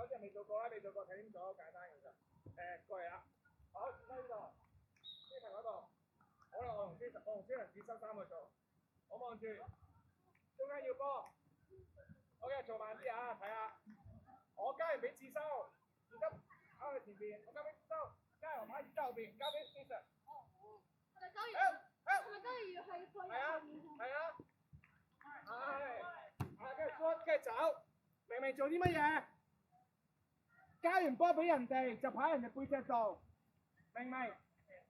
嗰隻未做過啦，未做過睇清楚，簡單其實。過嚟啦，好，呢度，呢層嗰度，好啦，我同先生只收3個做，我望住，中間要波 ，OK， 做慢啲啊，睇下，我交完俾智修，智修交去前邊，我交俾智修，交完牌子後邊，交俾先生。係咪交完？係咪交完係過係啊，係啊，係，跟住走，明明做啲乜嘢？交完波俾人哋就喺人哋背脊度，明唔明？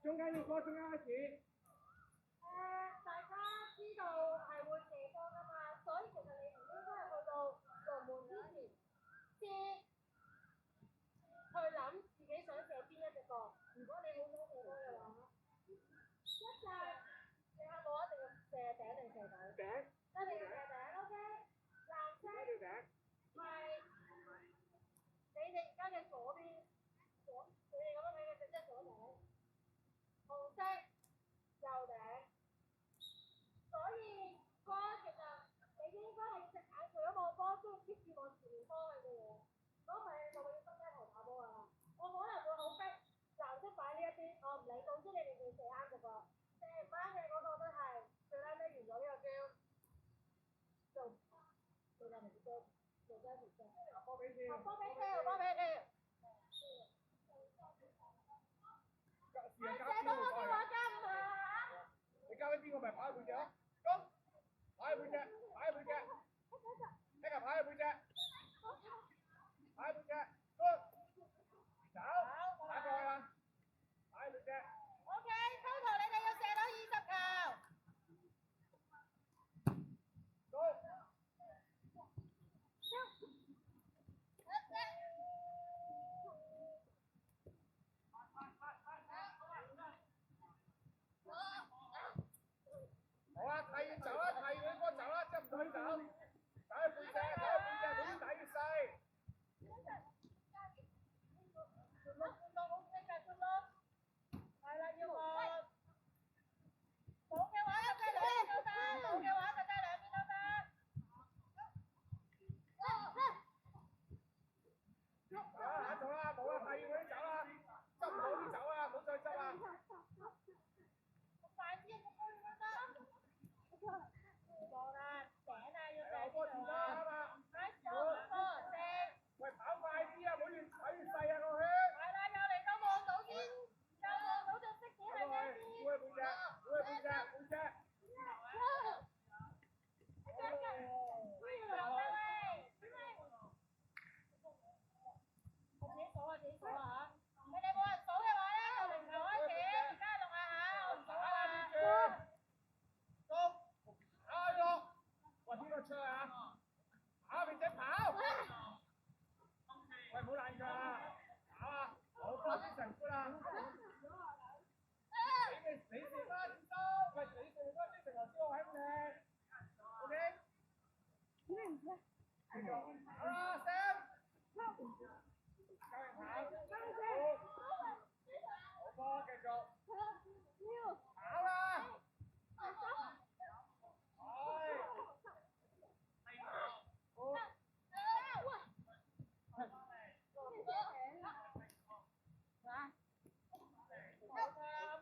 中間要波，中間開始。大家知道係會射波㗎嘛，所以其實你唔應該係去到龍門之前先去諗自己想射邊一隻波。如果你好想射波嘅話，一隻你有冇一定要射頂定射底？頂。一定要射頂 ，OK。藍色係你哋而家嘅左邊，你哋咁樣睇嘅即係左頂。紅色右頂。所以波其實你應該係隻眼除咗望波，都要 keep 住望前面方向嘅嘢。如果唔係，你就會要分低頭打波㗎啦。我可能會好逼藍色擺呢一邊，我唔理，總之你哋要射啱嘅噃。射唔啱嘅嗰個都係最撚尾完咗呢個 game，做緊條波，做緊條波。波俾先。波俾跳，波俾跳。射到我嘅話加5下。你交俾邊個咪跑喺背脊咯，咁跑喺背脊，跑喺背脊，一個跑喺背脊，跑喺背脊，走，打過去啦，跑喺背脊。OK，total 你哋要射到20球。好啦，睇完走啦，睇完波走啦，即係唔可以走，打去背脊，打去背脊，越打越細。係啦，要望。冇嘅話就真係兩邊都得，冇嘅話就真係兩邊都得。做啦，冇啦，睇完嗰啲走啦，執唔到啲走啊，唔好再執啊。快啲，望啦，頂啊，要頂波前啦啊！嘛。4，喂，跑快啲啊，唔好越踩越細啊個圈。係啦，又嚟到望到先，又望到隻色點係咩先？背脊，背脊，背脊。自己數啊！你哋冇人數嘅話咧，由0球開始，而家6下嚇，我唔數啦。打咗，喂，邊個出去啊？跑並且跑。喂，唔好爛腳啊！跑啊！好多啲神官啊！你射啦，先生。喂，你射啦，啲成頭先我喺度咧。OK。繼續跑啦，Sam。加人跑。好波，繼續。跑啦！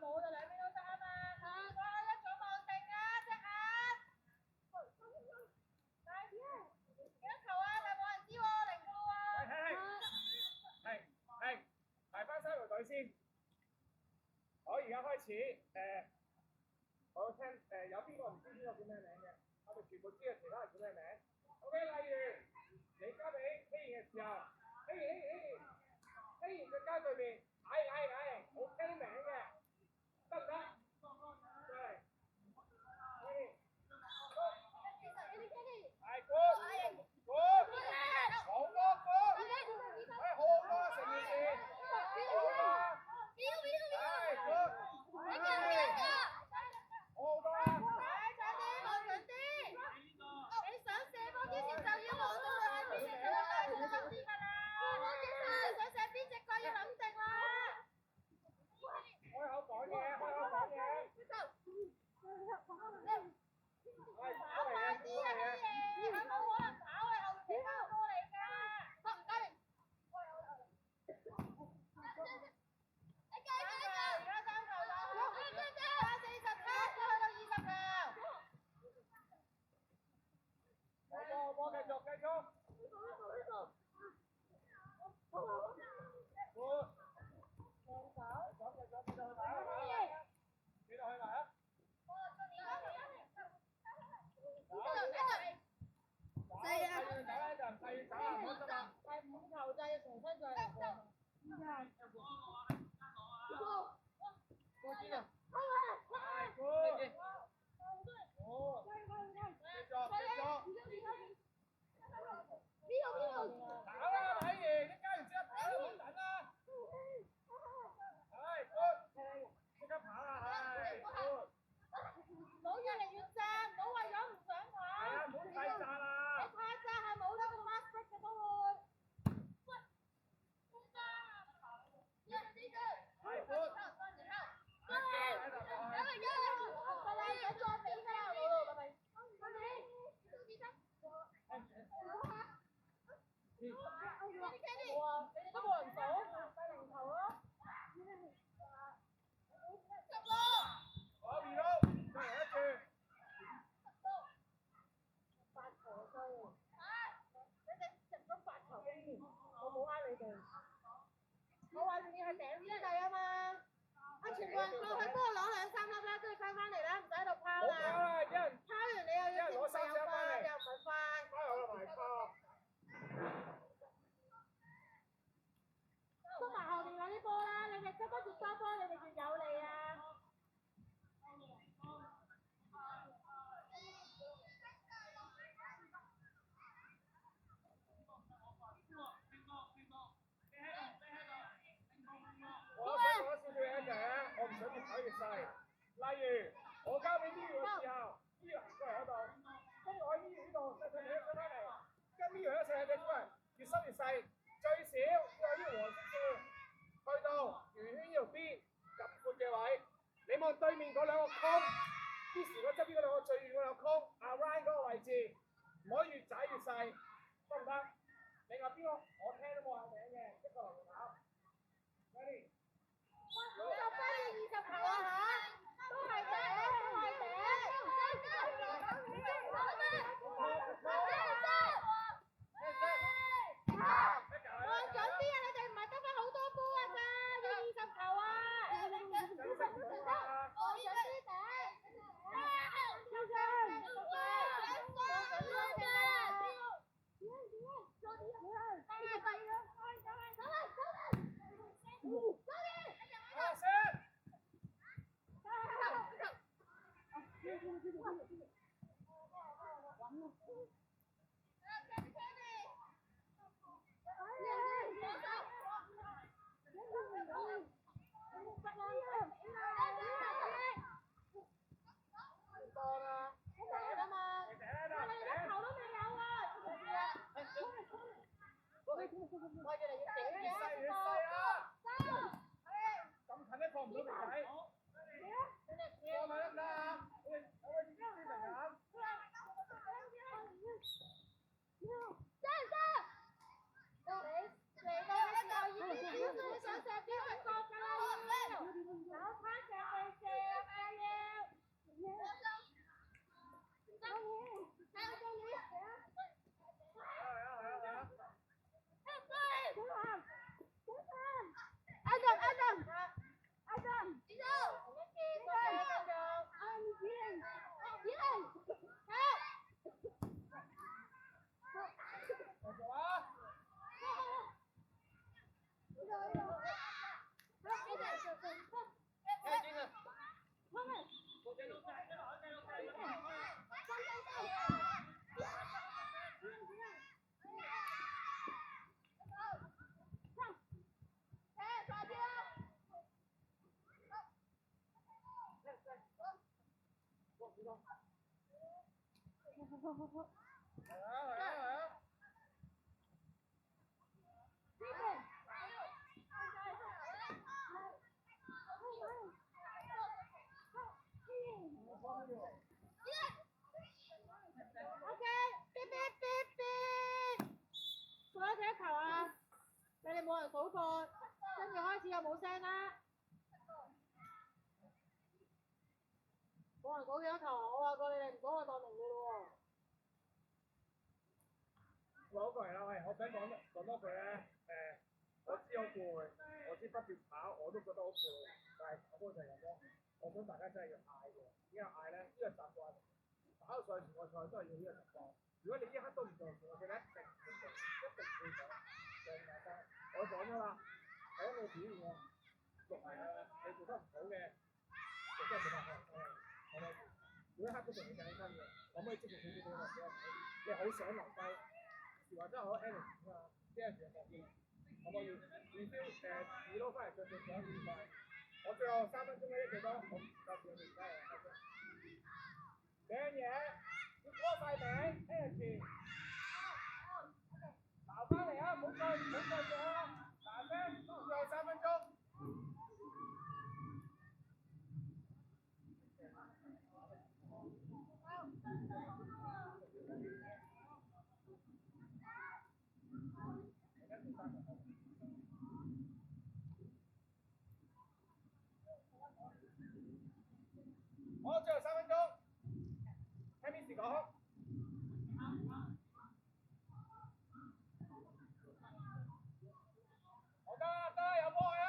冇就兩邊都得啊嘛。一早望定啊，隻眼。幾多球啊？但係冇人知喎，0個喎。係，排翻三條隊先。好，而家開始，我聽有邊個唔知邊個叫咩名嘅？我哋全部知道其他人叫咩名。OK，例如你交俾希賢嘅時候，希賢佢交對面，係，OK 名嘅，得唔得？對，係good，好多，好多成件事，好多，係 good，好多啊！望準啲，你想射波之前就要望到佢喺邊隻腳，小心啲㗎啦！你想射邊隻腳要諗定啦！過先啊！係過。好。繼續。跑啦，睇完，一加完即刻跑啦，唔好等啦。係 good。即刻跑啦，係 good。唔好越嚟越窄，唔好為咗唔想玩。係啊，唔好太窄啦。你太窄係冇得個 fast break 嘅都會。係 good。我話仲要係頂先計啊嘛！全部人過去幫我攞2、3粒啦，跟住翻返嚟啦，唔使喺度拋啦。冇拋啦，一人拋完你又要攞3隻翻嚟，又唔係快。拋又落埋拋。捉埋後面嗰啲波啦，你哋執得越多波，你哋越有利啊！我想講少少嘢就係咧，我唔想越跑越細。例如，我交俾呢個嘅時候，呢個行過嚟嗰度，跟住我喺呢呢度細細地上翻嚟，跟呢個一細細地出嚟，越收越細，最少要有呢個黃色線去到圓圈呢條邊及闊嘅位。你望對面嗰兩個空，啲時嗰側邊嗰兩個最遠嗰兩個空 ，around 嗰個位置，唔可以越窄越細，得唔得？另外邊個我聽都冇下名嘅，一個嚟跑。Ready？ 20球啊嚇，都係頂，都係頂。望準啲啊！你哋唔係得翻好多波啊咋，要20球啊！望準啲頂。冇人數過，跟住開始又冇聲啦。冇人數幾多球啊？我話過你哋唔數我當零嘅咯喎。攞過嚟啦，喂！我想講多句咧，我知好攰，我知不斷跑，我都覺得好攰，但係跑波就係咁咯。我想大家真係要嗌嘅，點解嗌咧？呢個習慣，跑到上全國賽都係要呢個習慣。如果你一刻都唔做，我覺得一定會做，一定會做。大家，我講咗啦。喺度表現六係你做得唔好嘅，就真係冇辦法。係咪？每一刻都同你計分嘅，可唔可以積極少少俾我睇？你好想留低，是話真係好 energy 啊！即係成日見，可唔可以？refuse 2攞翻嚟再做上一塊。我最後3分鐘咧，最多我唔夠2年雞啊！兩樣嘢，要攞塊名 energy。撈翻嚟啊！唔好再做啊！嗱聲，最後3分鐘。好，最後3分鐘，聽 Miss 講。好得，有波去啊！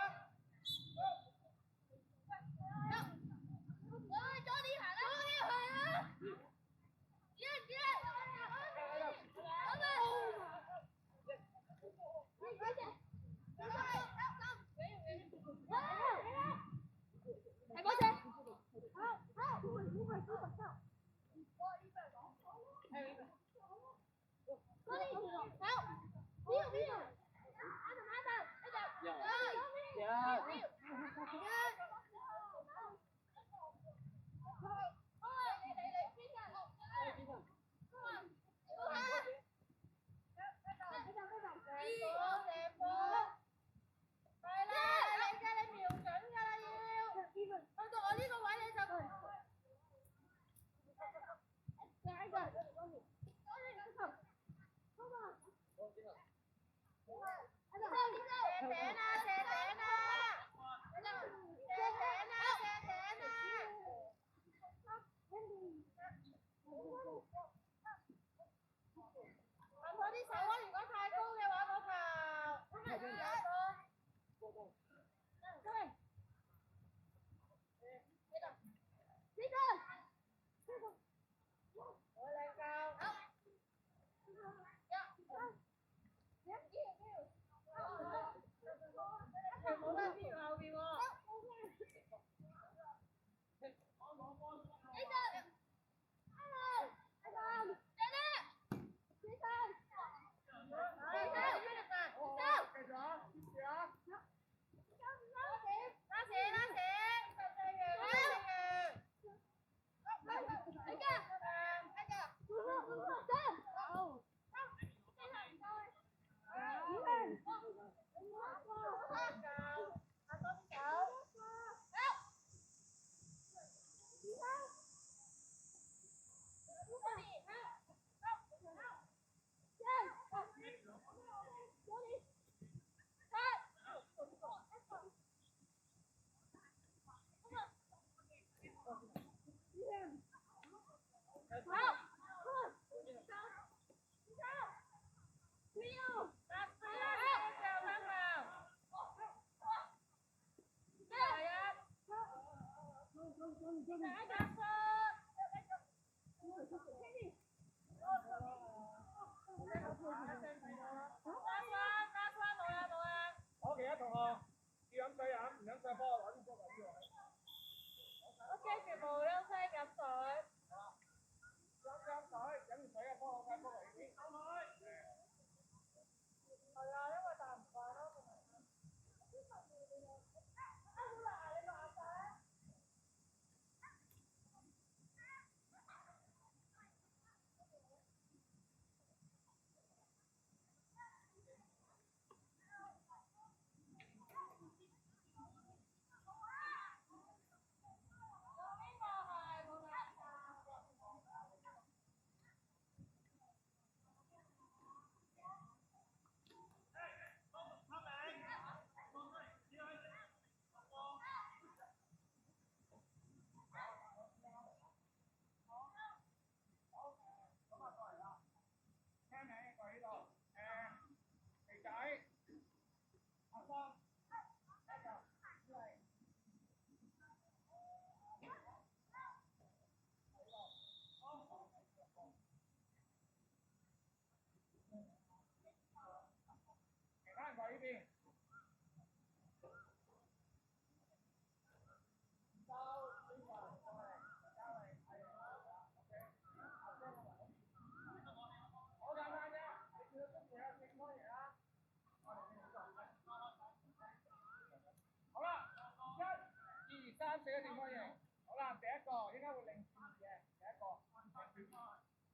四個正方形。好啦，第一個應該會擰轉嘅，第一個。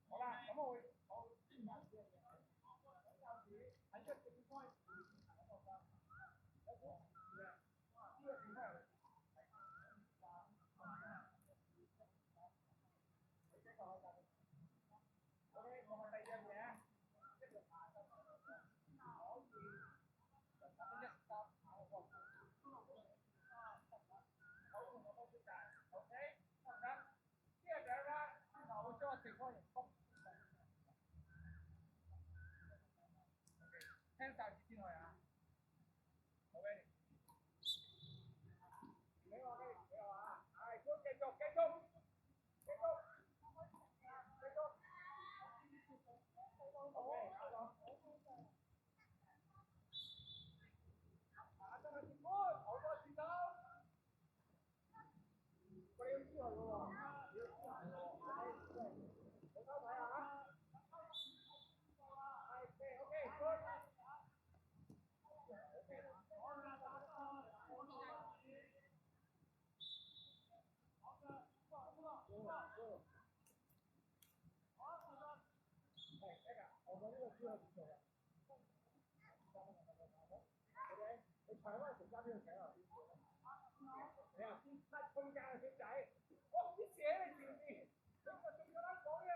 好啦，咁我會先揀呢樣嘢。喺個正方形嗰度㗎。有冇？係啊。呢個正方形。OK，我問第二樣嘢。聽晒先去啊！好嘅，俾我啊！係，都繼續。你長嗰陣時揸邊度頸啊？你啊，甩空間啊，小仔！我唔知寫你條線，你個仲有得講嘢？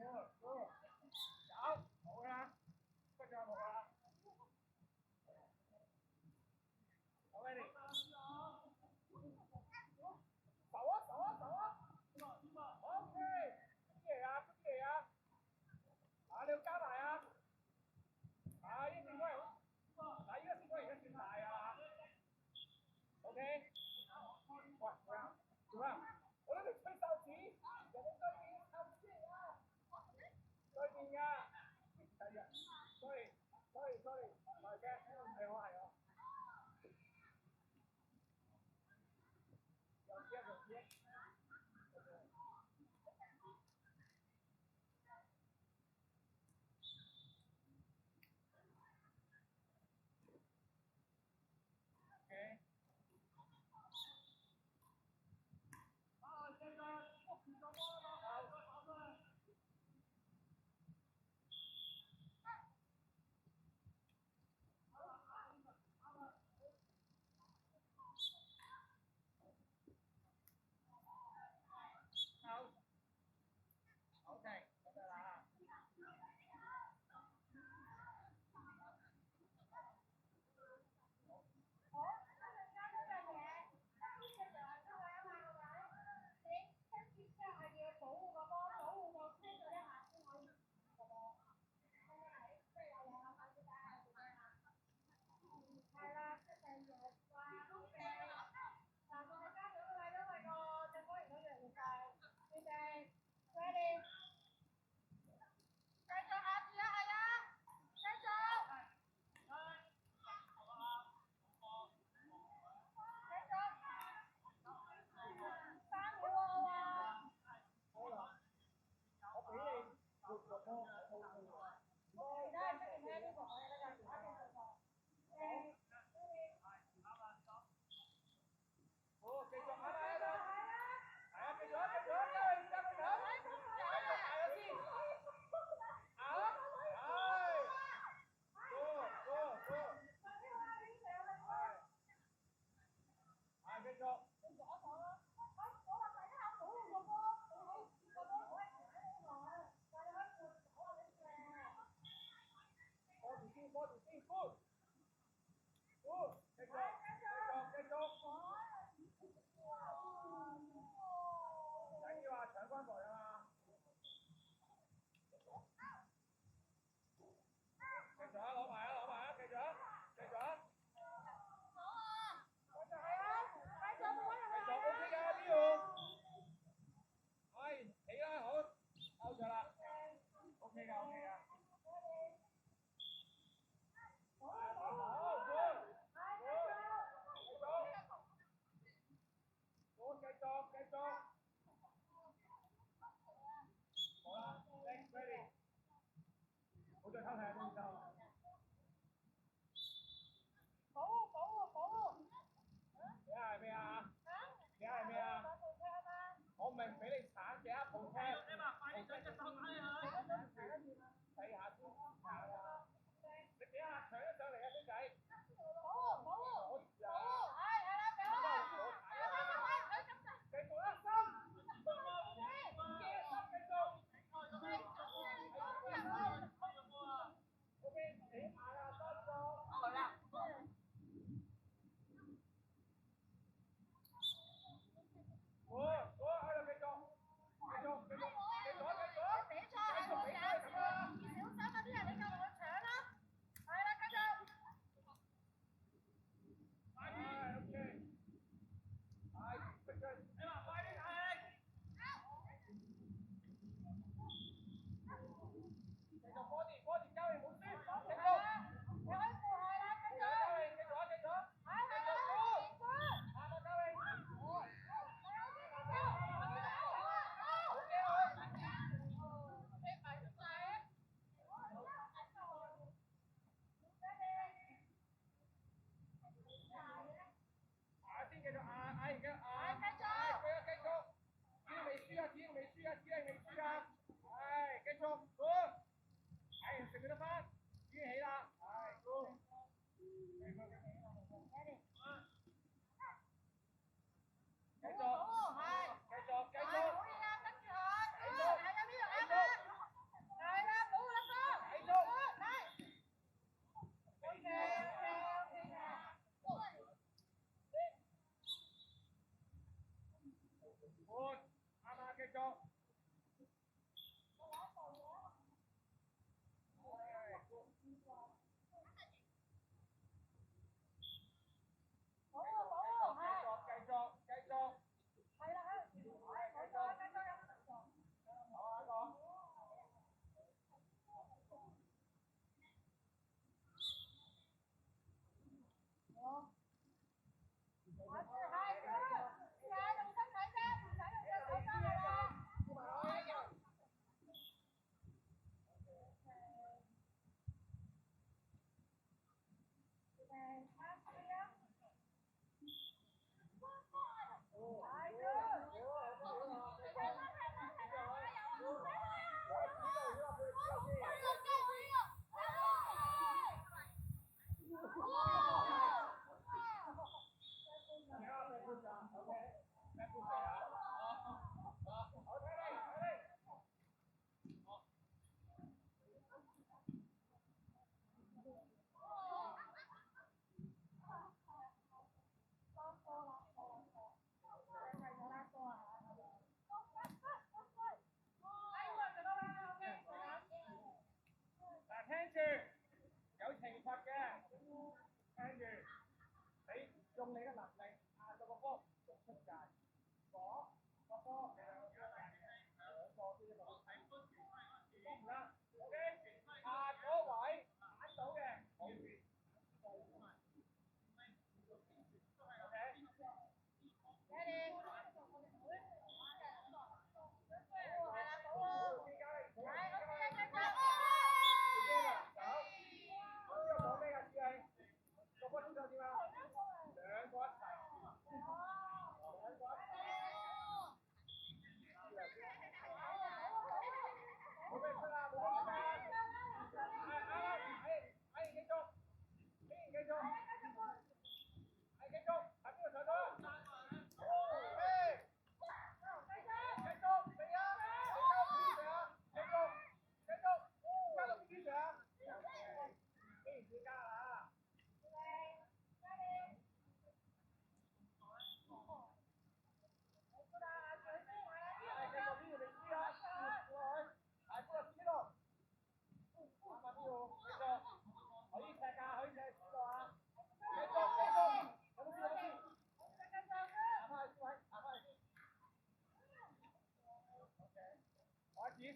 有，好啦，不咗好啦。好嘅，你。手啊！OK，乜嘢啊？啊，你要加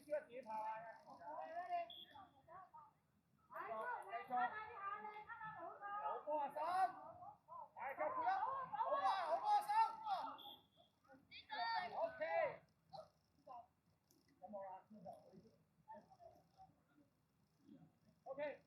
輸咗自己跑啊！好波啊，心！係腳配啦，好波啊，好波啊，心！OK。咁好啦，OK。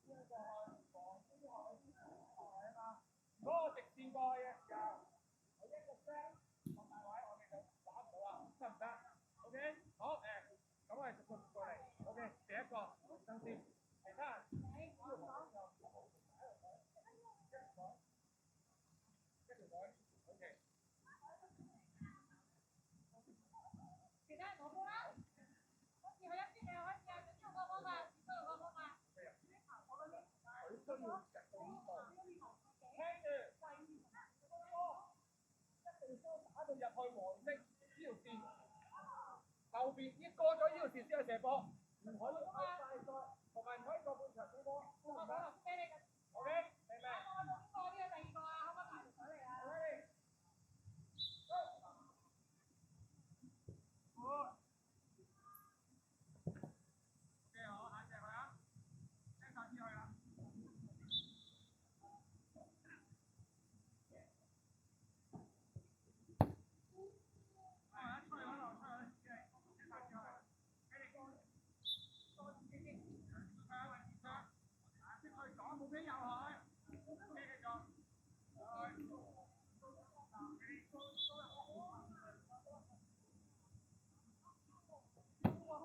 如果我直線過去嘅時候，我一個聲放大位，我哋就打唔到啦，得唔得 ？OK， 好咁我哋逐個過嚟。OK， 第一個等先，其他人。其他人攞波啦，好似佢一邊你開始啊，佢呢個波嘛，呢個波嘛，佢需要入到呢度，聽住，波一定要打到入去黃色呢條線，後邊已過咗呢條線先去射波，唔可以快賽，同埋唔可以過半場輸波，得唔得 ？OK， 明唔明？我呢個第二個啊，可唔可以排隊嚟啊？好。OK， 好，下一隻去啊，聽下先去啦。冇俾入去，繼續。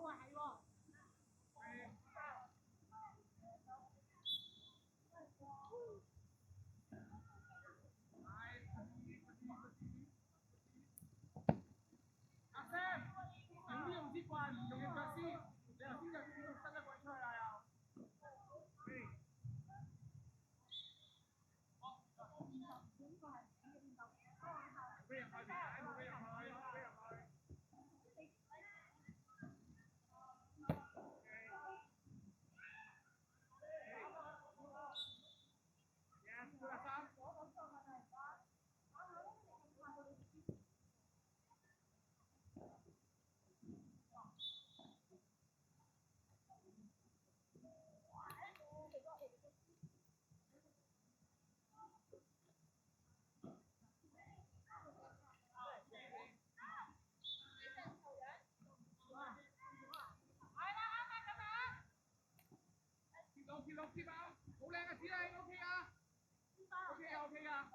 哇，係喎。阿 Sam，用呢用支棍，唔用隻腳先。你頭先就伸一棍出去啦又。俾入去，冇俾入去，冇俾入去。貼啊，好靚啊，子靚 OK 啊 ，OK 啊 OK 啊。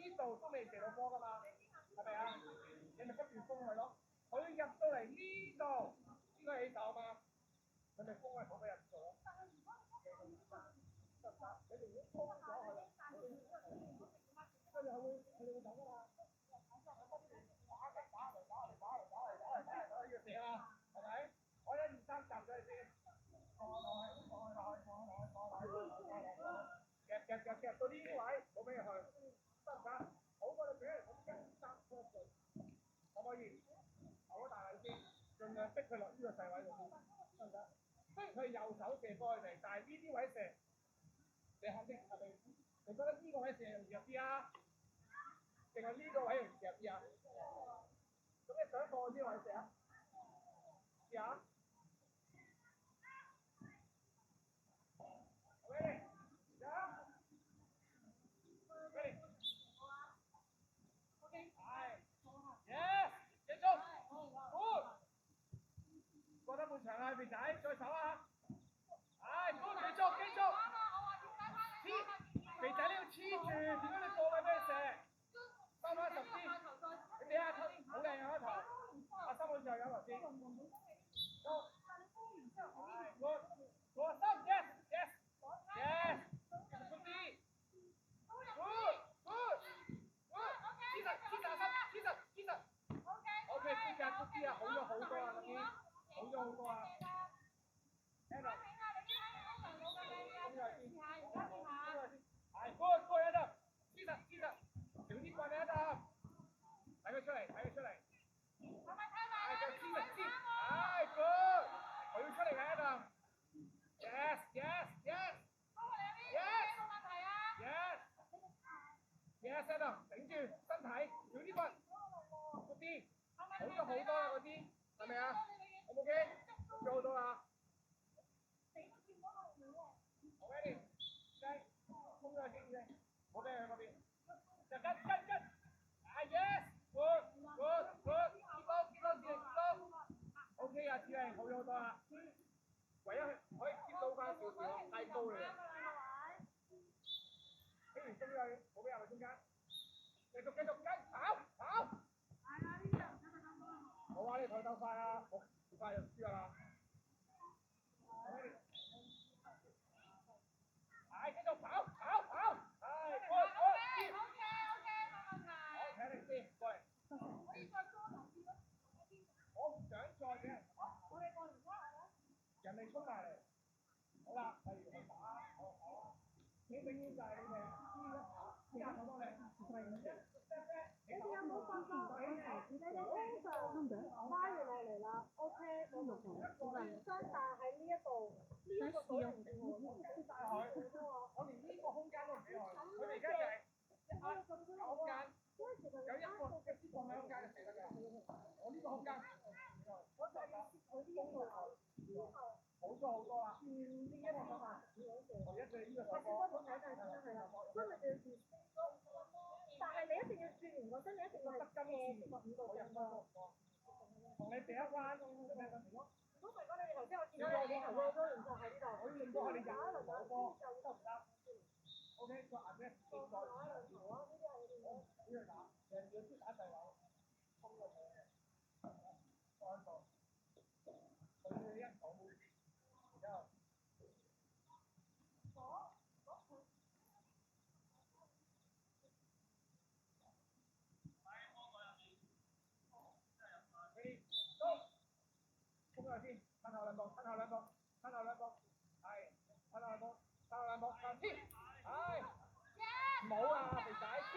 呢度都未射到波㗎嘛，係咪啊？你咪跟住封佢咯。佢入到嚟呢度，呢個起手啊嘛，佢咪封佢好俾人做咯。得唔得？你哋已經封咗佢啦，佢哋會走㗎嘛。打要射啊，係咪？我1、2、3站咗你先。夾到呢啲位，冇俾佢去。得唔得？好過你俾人咁1、2、3出去，可唔可以？好大力先，盡量逼佢落呢個細位度先，得唔得？雖然佢右手射過去嚟，但係呢啲位射，你肯定係咪？你覺得呢個位射容易入啲啊？定係呢個位容易入啲啊？咁你想過呢個位射啊？試下。過得半場啦，肥仔，再手啊！唉，繼續。肥仔你要黐住，點解你過位俾佢射？收翻10先，你俾阿頭，好靚啊頭。阿心好似又有頭先。過3 yes。黐實。OK，good 啊，好咗好多啦，嗰啲。好好咗好多啊。喺度。係，good喺度，黐實，整啲棍喺度，睇佢出嚟。係，就黐，係 good，佢要出嚟喺度。Yes，喺度，頂住身體，整啲棍，嗰啲，好咗好多啦嗰啲，係咪啊？OK，做好多啦。好 ready， 雞，衝咗先，我俾佢嗰邊，就跟。Yes， good， keep low，OK 啊，子玲，好咗好多啦。唯一可以 keep 到翻少少，太高啦。聽完中咗，冇俾入去中間，繼續跟，跑。好啊，你台鬥快啊，好快就輸啦。係，繼續跑，係 good， 好，睇你先，過嚟。我唔想再俾人打，人哋衝埋嚟。好啦，例如去打，好，你永遠就係你哋輸一下，依家我幫你。你哋有冇發覺你哋通常拉完落嚟啦 ？OK， 我明白。雙打喺呢一度，呢一個水平線我跟晒佢，我連呢個空間都唔俾佢。佢哋而家就係有空間，有一支棍喺空間就死得㗎。我呢個空間，我就要佢呢個好咗好多啦。呢一個手法，我一對呢個手波。我睇大先啦，係啦，所以你就要轉。但係你一定要轉完個身，你一定要係斜15度角咯。同你第一關，如果你哋頭先我見到你頭嗰個然之後喺呢度，我要令到佢哋入手波，得唔得 ？OK， 個顏色正在呢個打，其實要先打細位，衝咗佢，放度，佢一手冇，然之後。衝咗先，褪後兩步，係，褪後兩步，黐，係，唔好啊，肥仔，黐，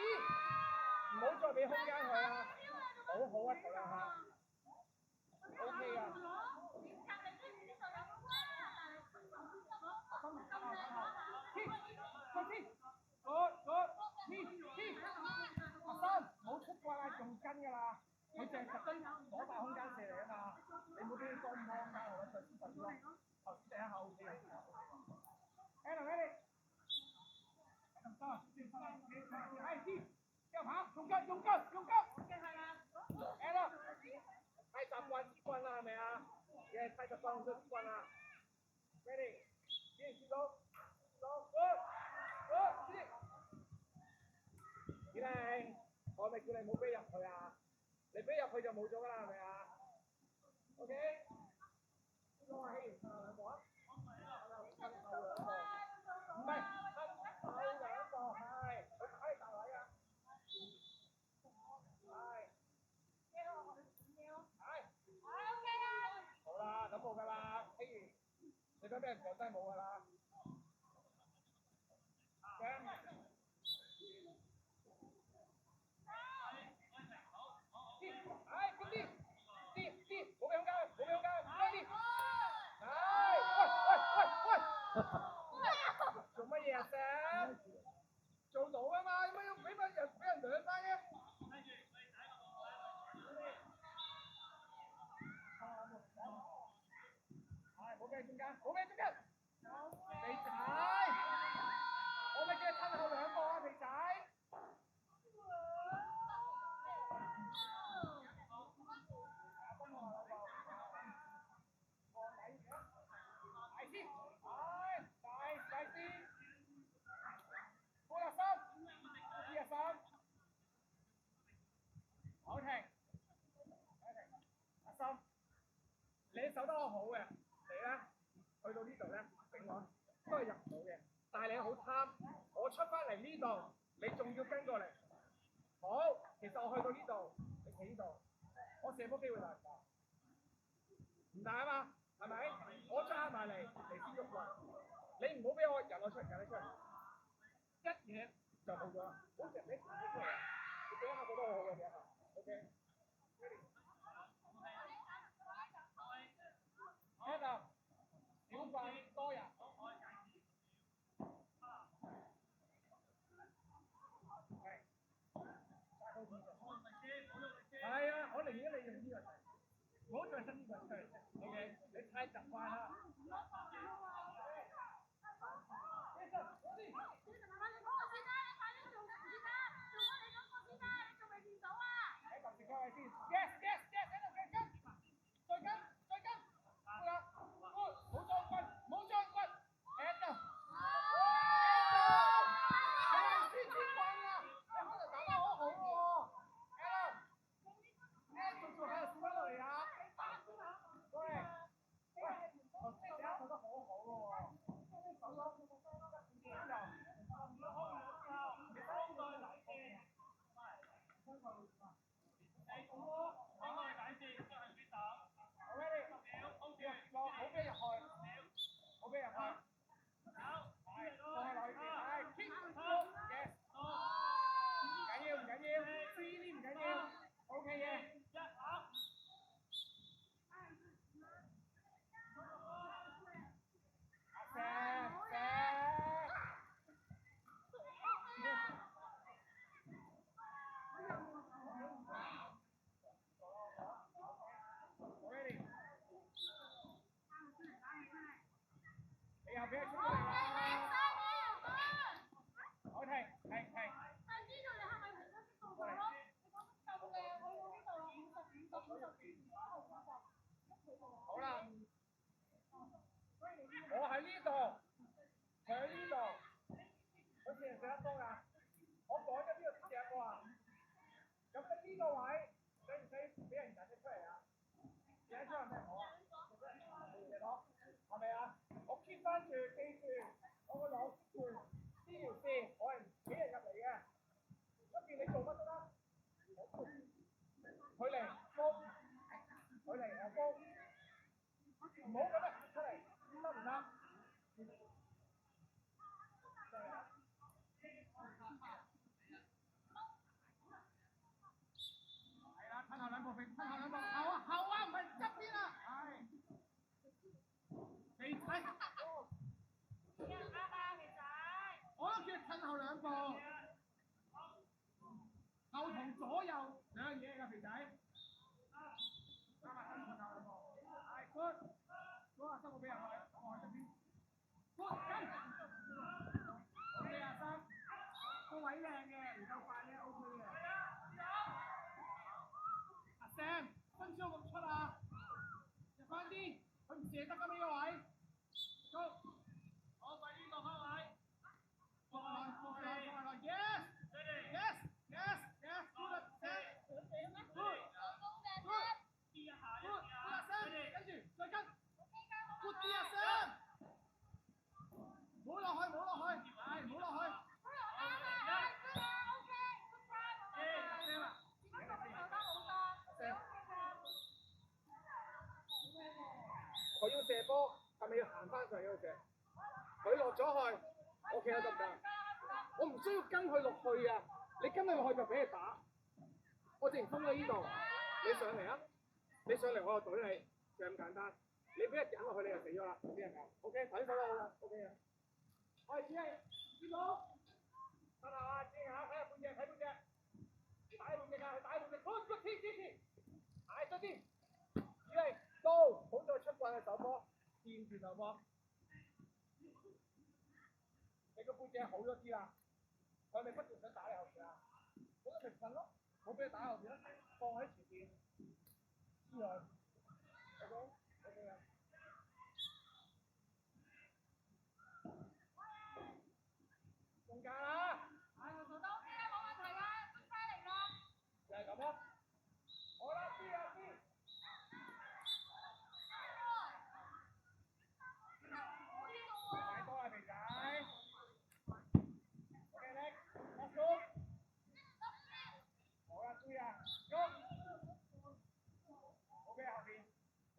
唔好再俾空間佢啦，好啊，頭兩下 ，OK 啊。唔好出棍啊，用筋㗎啦，佢淨係特登攞大空間射嚟啊嘛，你唔好俾佢多咁多空間我啦，就黐實啲咯，頭先第一下 OK 啊。Ready， 咁多，係黐，之後跑，用腳，L， 太習慣支棍啦係咪啊？太習慣用支棍啦 ，Ready， 接到，子玲，我咪叫你唔好俾入去啊！你俾入去就冇咗㗎啦，係咪啊 ？OK， 我話起完兩步啊，褪後兩步，唔係褪後兩步，係，佢打你大位啊，係，好啦，咁冇㗎啦，譬如你想俾人上低冇㗎啦。做乜嘢啊Sam？做到啊嘛，點解要俾人兩單嘅？係，冇俾中間，肥仔，我咪叫你褪後兩步啊，肥仔。好停，阿心，你守得好嘅，你咧去到呢度咧，頂我都係入唔到嘅。但係你好貪，我出翻嚟呢度，你仲要跟過嚟。好，其實我去到呢度，你企呢度，我射波機會大唔大？唔大啊嘛，係咪？我揸埋嚟先喐棍，你唔好俾我入我出，入你出，一嘢就冇咗啦。好似你出嚟啊！你第一下覺得好好嘅第一下 ，OK。Head up，小棍多人。係啊，我寧願你用呢個掣，唔好再伸呢個出嚟。OK，你太習慣啦。Yes yes yes，喺度繼跟，再跟再跟，好啦，冇裝棍，冇裝棍 ，head up。係先天棍啊！你可能打得好好喎 ，head up。做做下就少翻落嚟啊！喂，頭先你做得好好喎，手攞住個聲得幾又，冇俾入去，冇俾入去，再來啲，係 keep yes，唔緊要，free 啲唔緊要 ，OK 嘅。你又俾佢出嚟啦！好停。好啦，我喺呢度，佢喺呢度，好似係射得多㗎。我改咗呢個隻喎，咁你呢個位使唔使俾人引咗出嚟啊？引出係咩好啊？係咪啊？我 keep 翻住，記住，我個腦 keep 住呢條線，我係唔俾人入嚟嘅。出邊你做乜都得，佢嚟攻，佢嚟我攻，唔好咁樣行出嚟，得唔得？係啦，褪後兩步，後啊，唔係側邊啊，係。肥仔，我都叫褪後兩步，後同左右兩樣嘢㗎，肥仔。加埋褪後兩步，係 good，嗰個收個俾入去，我喺側邊。good 跟，OK 啊三，個位靚嘅，唔夠快咧 OK 嘅。阿 Sam，分鐘咁出啊，入翻啲，佢唔射得㗎呢個位。Go！ 好，快啲落翻位。放來 ，yes， good 啊 ，Sam，good， 跟住再跟 ，good 啲啊 Sam， 唔好落去，係唔好落去。佢要射波，係咪要行翻上去嗰度射？佢落咗去，我企喺度㗎。我唔需要跟佢落去啊！你跟佢落去就俾佢打。我直情封咗呢度，你上嚟啊！你上嚟我就懟你，就咁簡單。你俾人揀落去你就死咗啦，啲人講。OK， 睇手啦，好啦 ，OK 啊。我係只係見到，得啦，知下睇下半隻，睇半隻，打半隻㗎，佢打半隻，good，天，捱咗啲，只係高，好在出棍嘅手波，掂住手波。你個背脊好咗啲啦，佢咪不斷想打你後邊啊？好多成分咯，冇俾佢打後邊啦，放喺前邊之外 ，OK 啊。中間啦，做得 OK 啊，冇問題㗎，出差嚟㗎。就係咁咯。好啦，知。太多啦，肥仔。OK，let's go。好啦，注意啊，喐。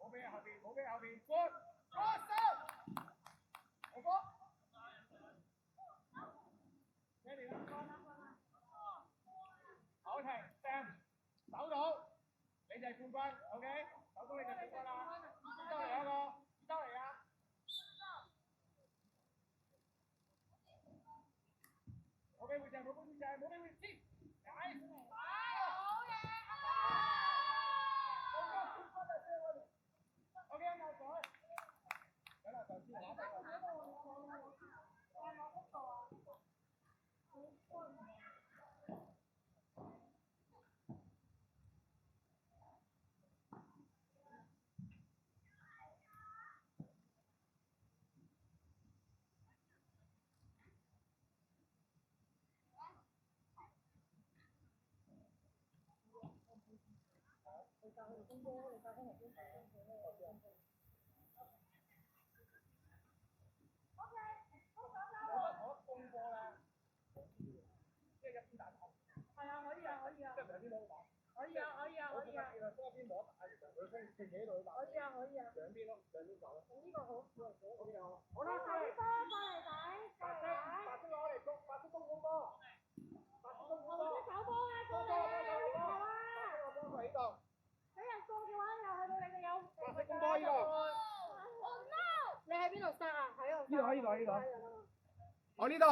冇俾後邊，冇俾後邊，過手，我過。你哋好停 ，Sam， 守到，你就係冠軍 ，OK， 守到你就冠軍啦。周嚟一個，周嚟啊！冇機會就係冇機會就係冇機會先，解。好嘢！OK， 右手。得啦，就先攞低啦。我呢度，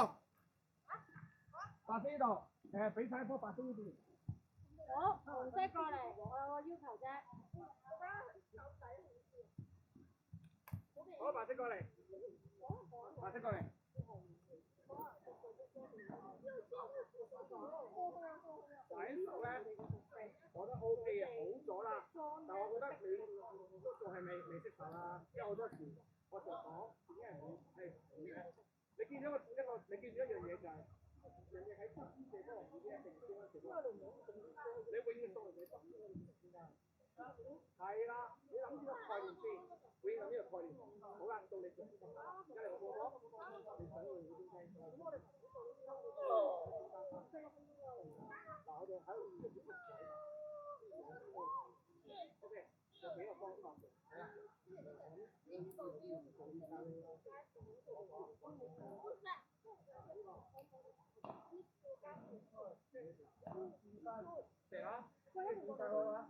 白色呢度，俾晒波白色呢邊。好，紅色過嚟，我有個要求啫。好，白色過嚟，白色過嚟。嗱呢度咧，我覺得 OK 嘅，好咗啦。但係我覺得你都仲係未識手啦，因為好多時我就講點解唔係咧？你見咗你見咗一樣嘢就係、人哋喺側邊射波嚟，已經一定先啦，射波。你永遠當人哋側邊嗰啲先㗎。係啦，你諗呢個概念先，永遠諗呢個概念。好啦，到你做。而家你個波，你想用嗰邊聽？嗱，我哋喺度。OK， 有幾個方法嘅，係啦。射啦！好啦，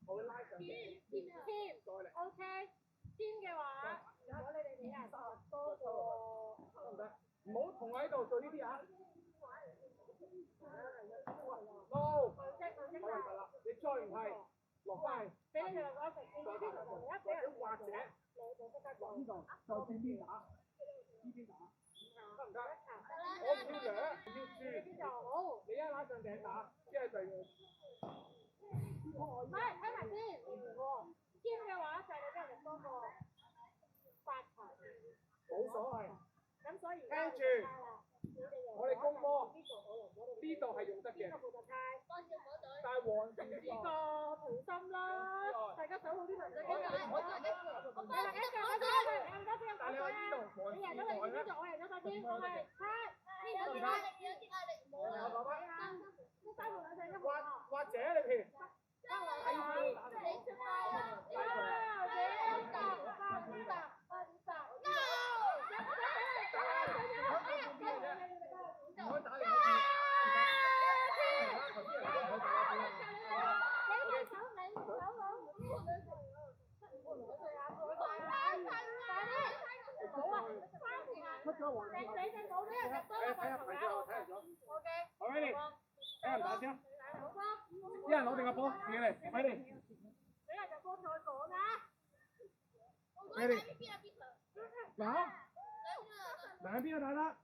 我會拉上嚟。OK， 天嘅話，如果你哋俾人多過，得唔得？唔好同我喺度做呢啲啊！好，可能得啦。你再唔係落翻去，俾你哋兩個一齊或者呢度再轉邊打，呢邊打，得唔得？我唔要兩，唔要輸。你一拉上頂打，即係第二。唔係，睇埋先。天嘅話就係你俾人多過8球。冇所謂。咁所以聽住，我哋攻波，呢度係用得嘅。但係黃色呢個同心啦，大家守好啲球仔。但係你話呢度黃色呢度係咩？我贏咗個天，我係或者你譬如。一人攞定個波，你嚟，快啲！你哋嗱，兩邊都打得，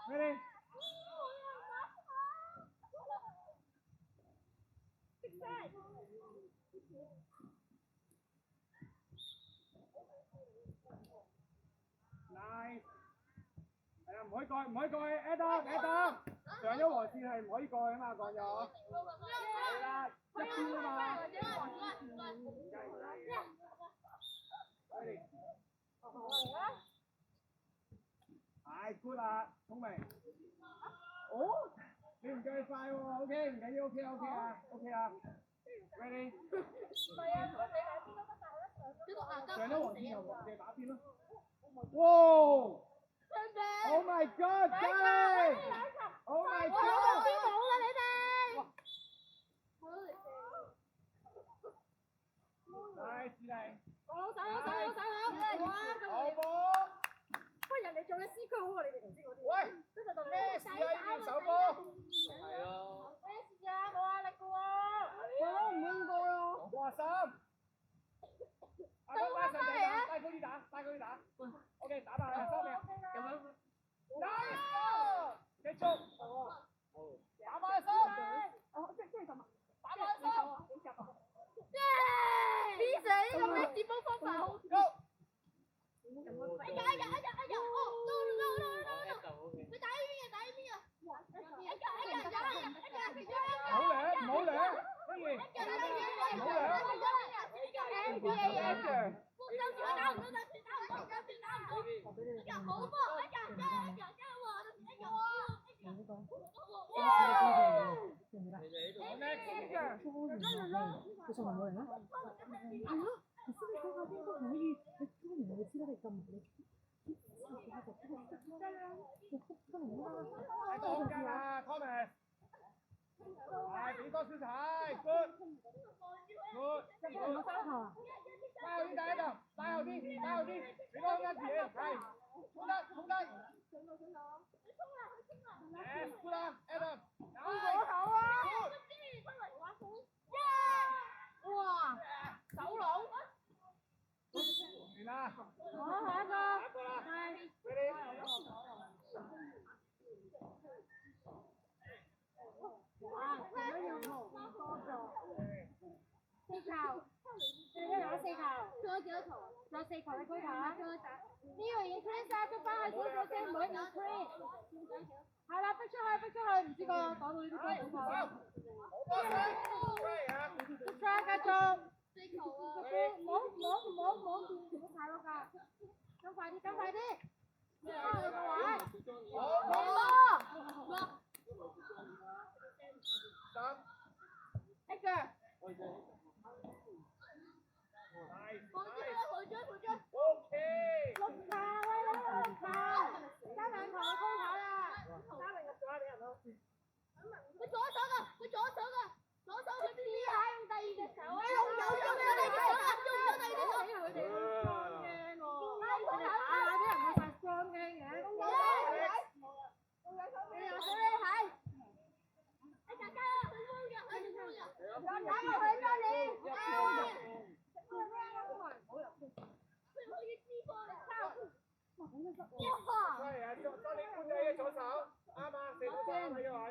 你哋。nice， 係啊，唔可以過，唔可以過去 ，Adam， 上咗黃線係唔可以過去啊嘛，講咗。係啦，一邊啊嘛。係 good 啦，聰明。哦，你唔夠佢快喎，OK，唔緊要，OK 啊，OK 啊 ，ready。唔係啊，我哋兩邊都得，但係一上咗上咗黃線又黃嘅打邊咯。哇 ！Oh my God， 真係 ！Oh my God！ 邊冇啦你哋？係志玲。手哇！好波。喂，人哋做嘅 C 區好過你哋頭先嗰啲。喂，咩事啊？要手波？係咯。咩事啊？冇壓力嘅喎。我唔應該啊。哇心。阿哥拉上嚟啊！帶高啲打。OK， 打吧，3秒。咁樣。Nice！ 繼續。打吧心。哦，即係咁啊。打吧心。耶 ！B 仔呢個咩接波方法好。哎呀！哦，no！ 你打呢邊啊！唔好兩，不如。唔好兩。NBA。佢仲冇人啊？係咯，頭先你講下邊個可以，你當然會知得你咁你。太多空間啦 ，Thomas。係俾多少睇 ，good。我三號啊！拉後啲第一度，拉後啲，俾多空間自己，係。衝得。Yes，good 啦 ，Adam。左手啊！哇！手佬。完啦。好，下一個。係。哇！咁樣要多咗。4球。最多打4球。仲有幾多球？仲有4球你舉頭啊！呢個已經 clear 曬，捉翻去少少先，唔好唔 clear。係啦，逼出去，唔知個擋到呢啲波點啊！出繼續。4球啊！唔好踩到㗎，跟快啲。翻去個位。一腳。OK。6球啊！6球，加2球就高跑啦。加2個俾人咯。佢左手㗎，左手佢試下用第2隻手。用咗第2隻手。佢哋好驚喎。佢哋打下啲人去發光驚嘅。你又想你睇？大家打過去多年。係啊，再你搬咗喺左手，啱啊，射到先喺個位。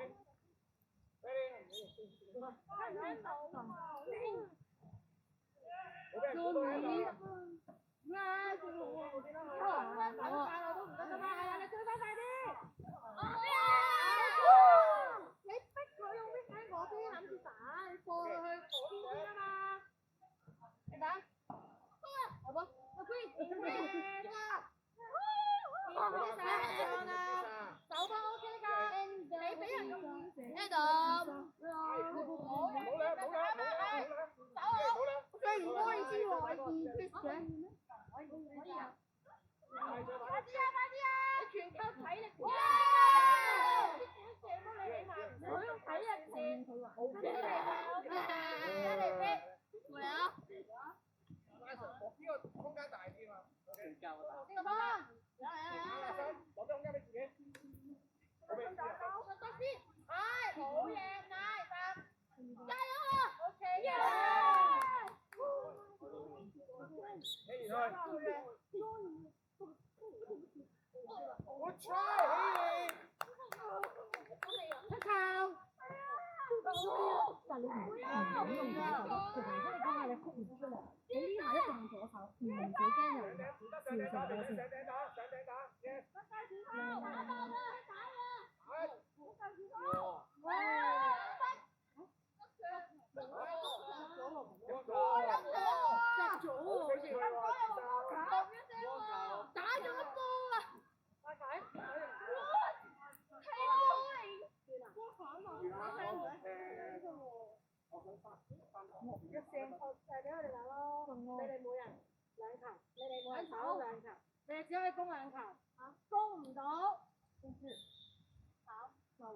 你逼佢用逼喺嗰邊諗住打，你過去嗰邊先啊嘛。你打。好唔好？手方 OK 㗎，你俾人用呢度。最唔開心喎，二 fit 嘅。快啲啊！你全靠體力。哇！射到你起碼唔使用體力射佢話。OK 嚟逼。過嚟啊！呢個空間大啲嘛。呢個波。攞啲空間俾自己。係，好嘢，加油啊 ！OK。起完去。Good try，出球。但你唔用左手，其實你講下你曲唔出嚟，你呢下一定用左手，唔使驚人調成咗先。上頂打 ，yes。打咗一波啊！快！人手兩球，你哋只可以攻兩球，攻唔到，跑就要罰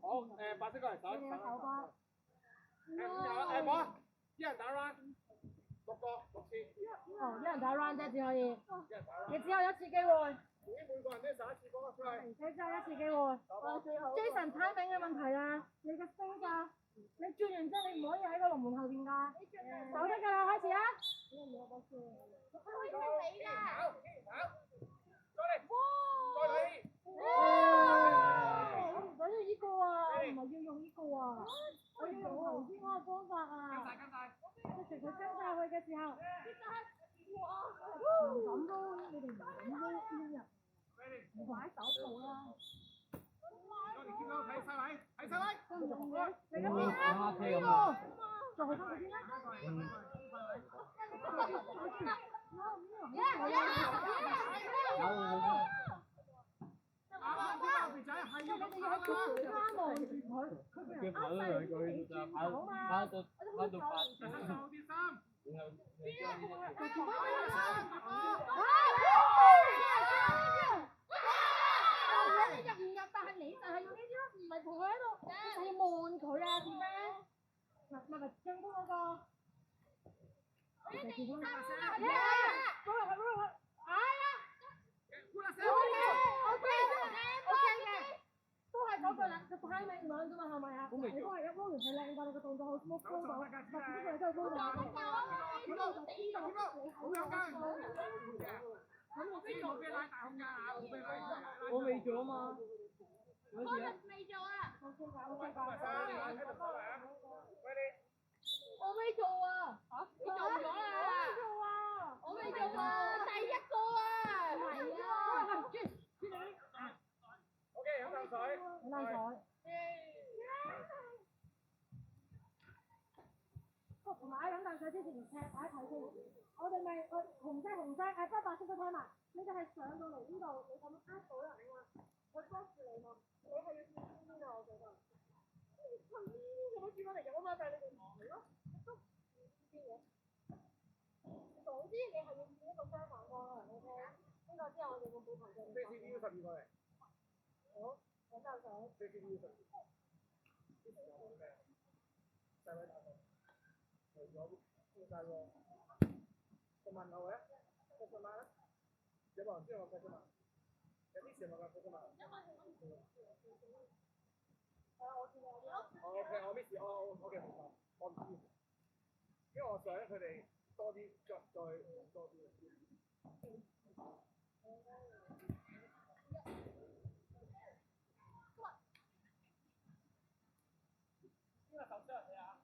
好，白色過嚟手。你哋手波。冇啊，一人打 round，六次。哦，一人打 round 啫，只可以。一人打 round。你只有一次機會。每個人都打一次波出去。你只有一次機會。Jason timing 嘅問題啊，你嘅飛㗎，你轉完之後你唔可以喺個龍門後邊㗎。走得㗎啦，開始啊！跑，再嚟，再嚟。我唔想要呢個啊，我唔係要用呢個啊，我要用頭先嗰個方法啊。即係佢跟晒去嘅時候，唔敢咯，你哋唔敢咯，邊人？唔擺手套啦。睇晒位，睇晒位。你嗰邊啊？呢個，再去翻嗰邊啦。你入唔入？但係你就係用呢啲咯，唔係同佢喺度，你就要望佢啊，點咩？咪進攻嗰個。你哋2-3啦，攞落去，哎呀！OK 嘅，都係嗰句啦，個 timing 兩啫嘛，係咪啊？你都係一撈完係靚㗎，你個動作好 smooth 高到，呢個你都係高到。我未做啊嘛。未做啊。我未做啊。你做咗啦。我未做啊。第一個啊。係啊。OK， 飲啖水。同埋飲啖水之前踢下睇先。我哋咪紅色，白色都睇埋。你哋係上到嚟呢度，你咁樣呃到人啊嘛。我 boss 你喎，你係要轉邊啊？我覺得。咁呢個都轉翻嚟入啊嘛，但係你哋唔係咯，都唔知嘅。總之你係要轉一個相反方向 ，OK？ 呢個之後我哋會補頭嘅。CCTV 12過嚟。好，飲啖水。CCTV 12。細位打過。除咗邊晒喎？個問號咧？個問碼咧？有冇人知我計啫嘛？有啲時候我計啫嘛。OK， 我 miss， OK， 明白，我唔知，因為我想佢哋多啲，再多啲。邊個手傷你啊？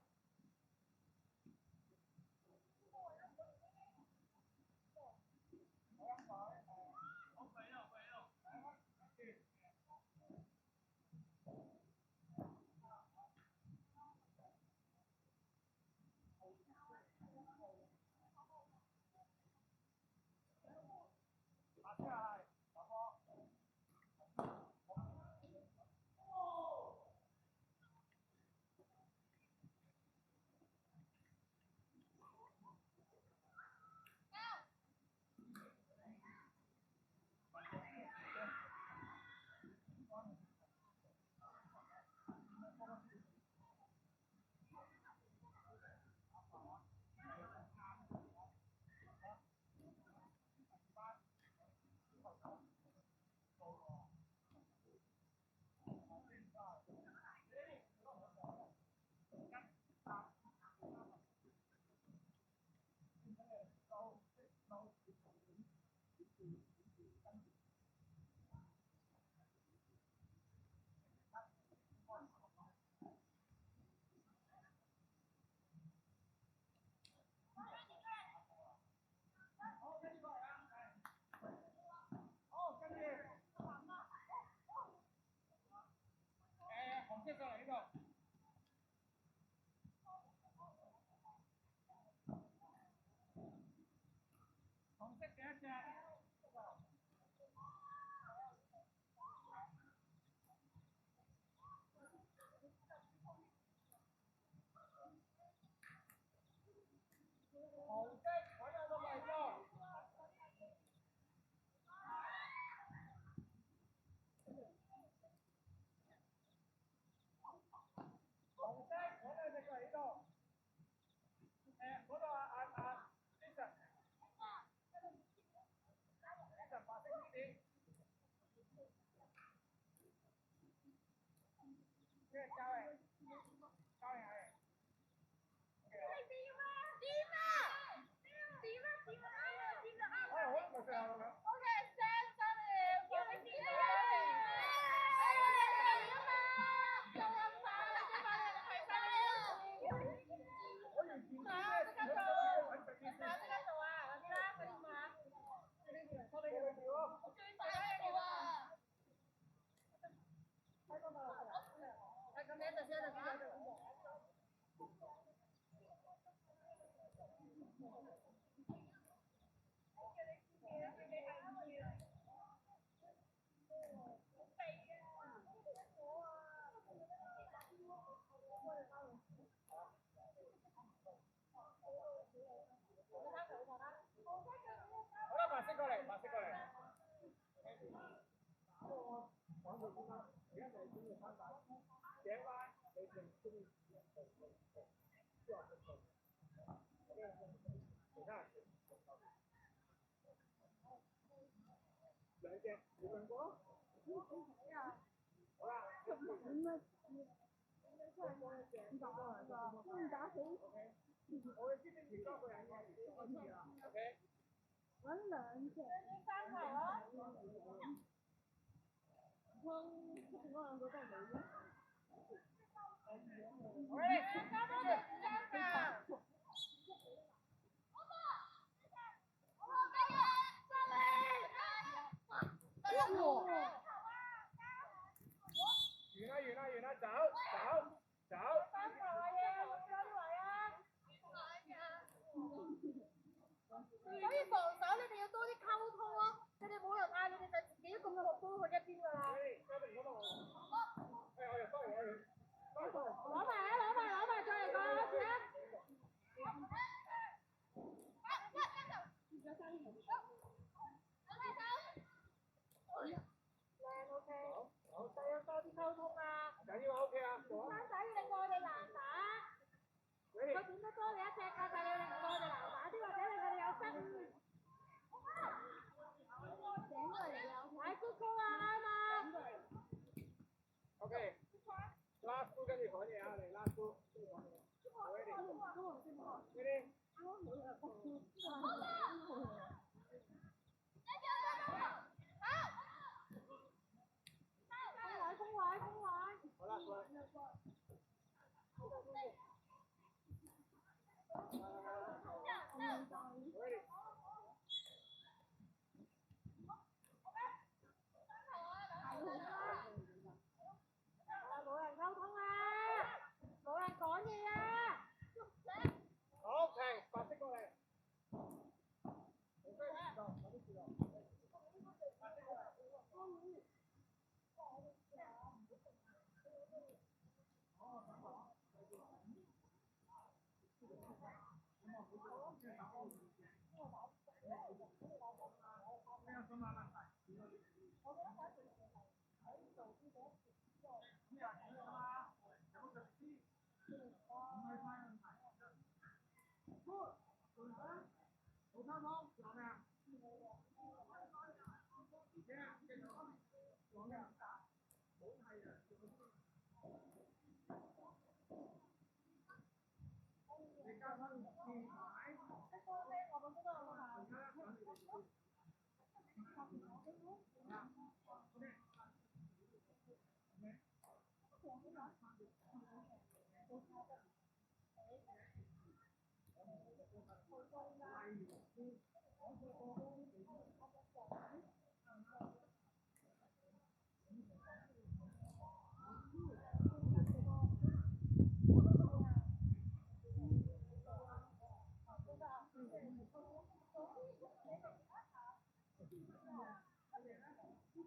好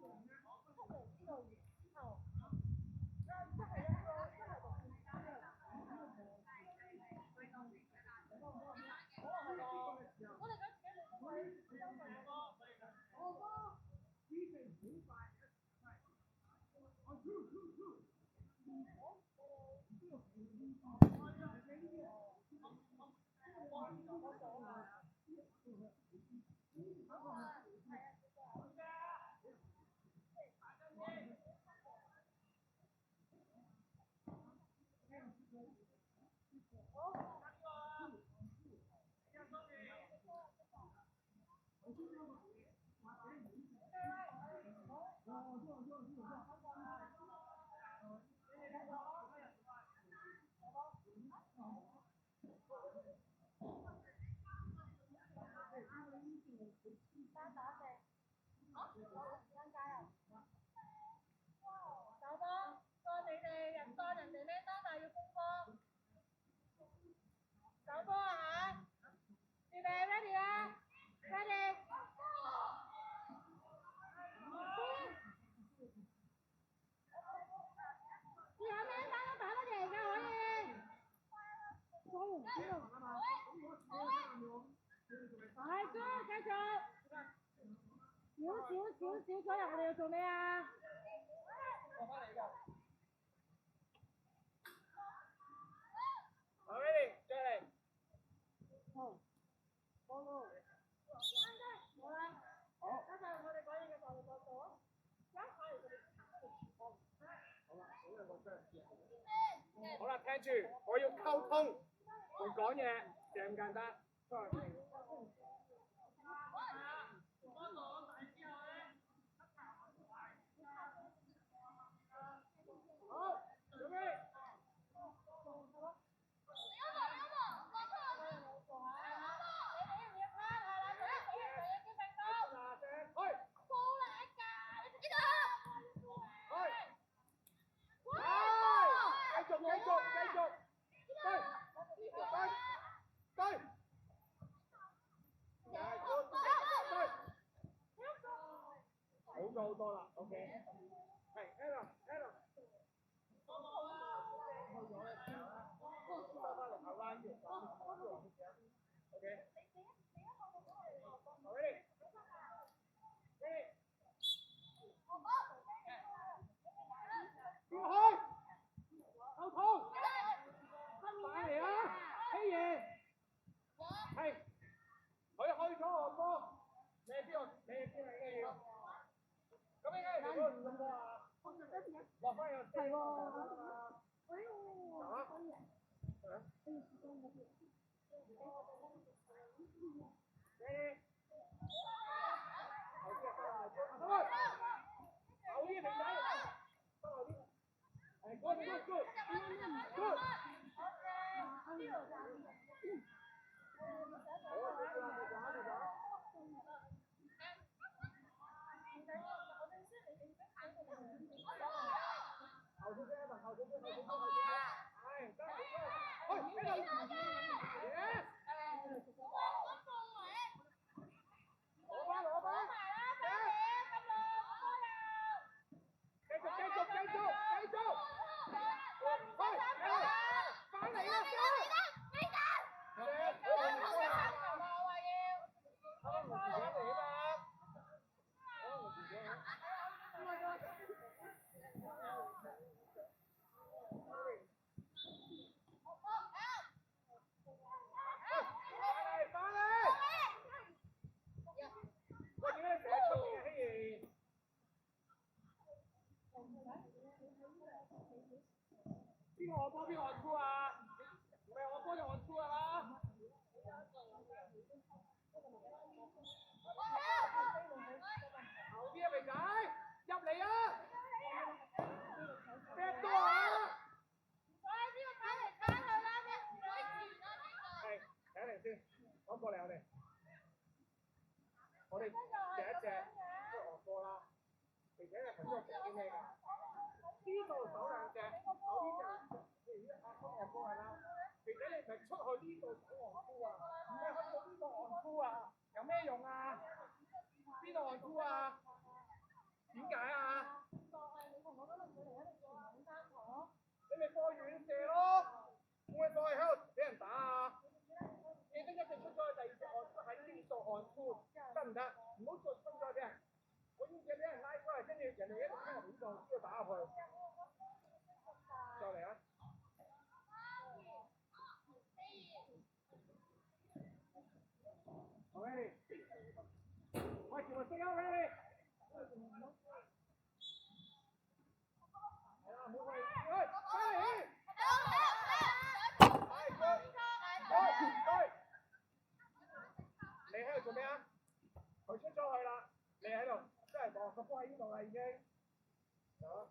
手波，當你哋當人哋咩當大要攻波，手波啊嚇，預備 ready 啊 ，ready。最後咩單都打得贏㗎可以。係哥，繼續。少咗人，我哋要做咩啊？好 ready， 再嚟。好。好啦。好。加上我哋講嘢嘅時候，你個左，一下嚟就好啦，聽住，我要溝通同講嘢，就咁簡單。好，準備。好多啦 ，OK， 係 Ella， 收翻嚟後彎嘅 ，OK， 好 ready， 跳開，後頭，快嚟啊，希爺，係，佢開咗我波，你係邊個？你係邊個應該要？咁應該係嗰個咁多啊？落翻去。係喎。邊個我波邊個我粗啊？唔係我波就我粗㗎啦。後邊啊肥仔，入嚟啊！咩多啊？係，睇嚟先，攞過嚟我哋。我哋第一隻都係我波啦，肥仔係頭先我講啲咩㗎？呢度手兩隻，手呢隻，譬如阿哥我波係啦。肥仔你咪出去呢度手昂箍啊，唔係去到呢度昂箍啊，有咩用啊？邊度昂箍啊？點解啊？你咪放遠射咯，會唔會放喺度俾人打啊？你都一隻出咗去，第二隻昂箍喺呢度昂箍，得唔得？唔好再衝咗俾人，我呢隻俾人拉出嚟，跟住人哋一路喺呢度打入去。再嚟啊！好 ready， 喂，全部識啊 ready， 係啦，唔好去，喂，翻嚟，對，你喺度做咩啊？佢佢出咗去啦，你喺度，即係望個波喺呢度啦已經。好。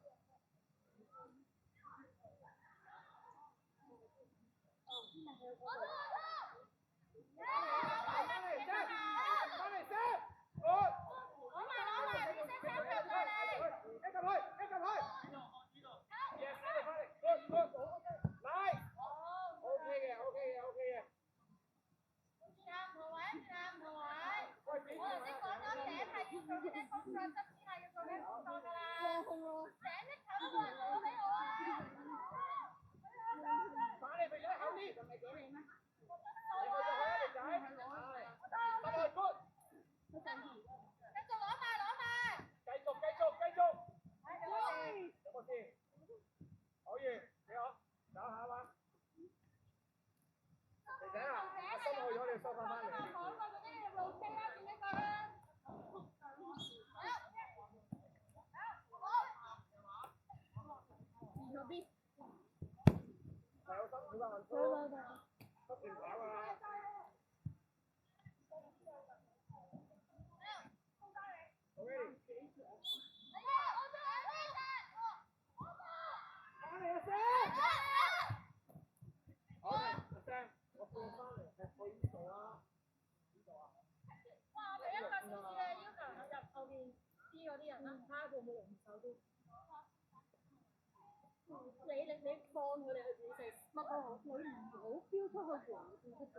你放佢哋去自己食乜都好，你唔好飆出去黃線出邊，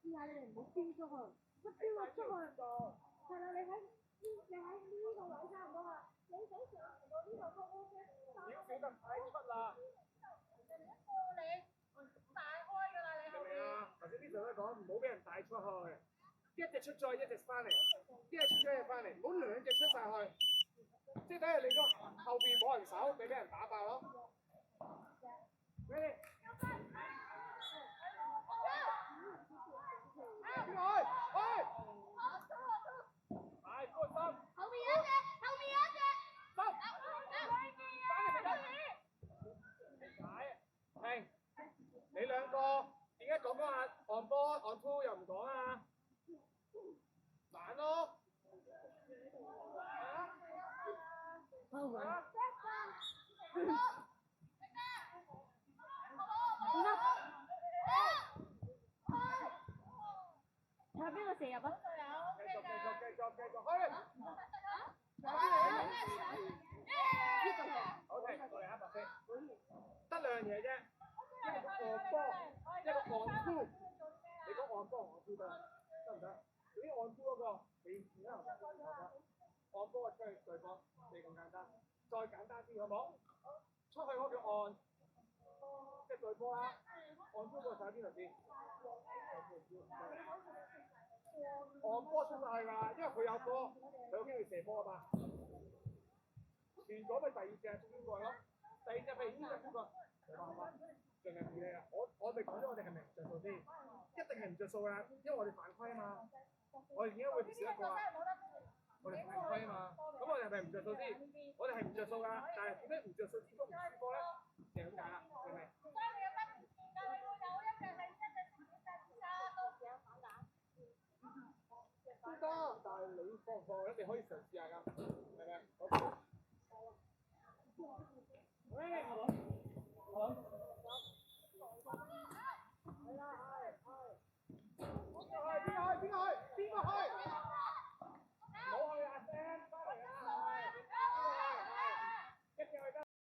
試下你哋唔好飆出去，一飆咗出去，係啦，你喺呢個位差唔多啦，你想上到呢度都 OK， 少少得太出啦。頭先啲上都講唔好俾人帶出去，一隻出咗一隻翻嚟，一隻出咗一隻翻嚟，唔好兩隻出晒去，即係等下你個後邊冇人手，你俾人打爆咯。Ready？ 邊個去？係，高心。後面有一隻，後面有一隻。收。停！你兩個點解講下on ball on two 又唔講啊？懶咯。睇下邊個射入啊！繼續，去！好停，過嚟啊，白飛。得兩樣嘢啫，一個on ball，一個on two。你講on ball on two 得唔得？至於on two 嗰個，你而家唔得。on ball 出去對波，你咁簡單，再簡單啲好冇？出去嗰個叫on，即係對波啦。on two 個手喺邊度先？on波出晒㗎，因為佢有波，佢有機會射波啊嘛。傳咗咪第二隻邊個咯？第二隻譬如呢隻邊個？冇辦法，盡量處理啊！我哋講咗，我哋係咪唔着數先？一定係唔着數㗎，因為我哋犯規啊嘛。我哋點解會少一個啊？我哋犯規啊嘛。咁我哋係咪唔着數先？我哋係唔着數㗎，但係點解唔着數始終唔輸波咧？就係咁解啦，明唔明？都得，但係你放唔放？一定可以嘗試下㗎。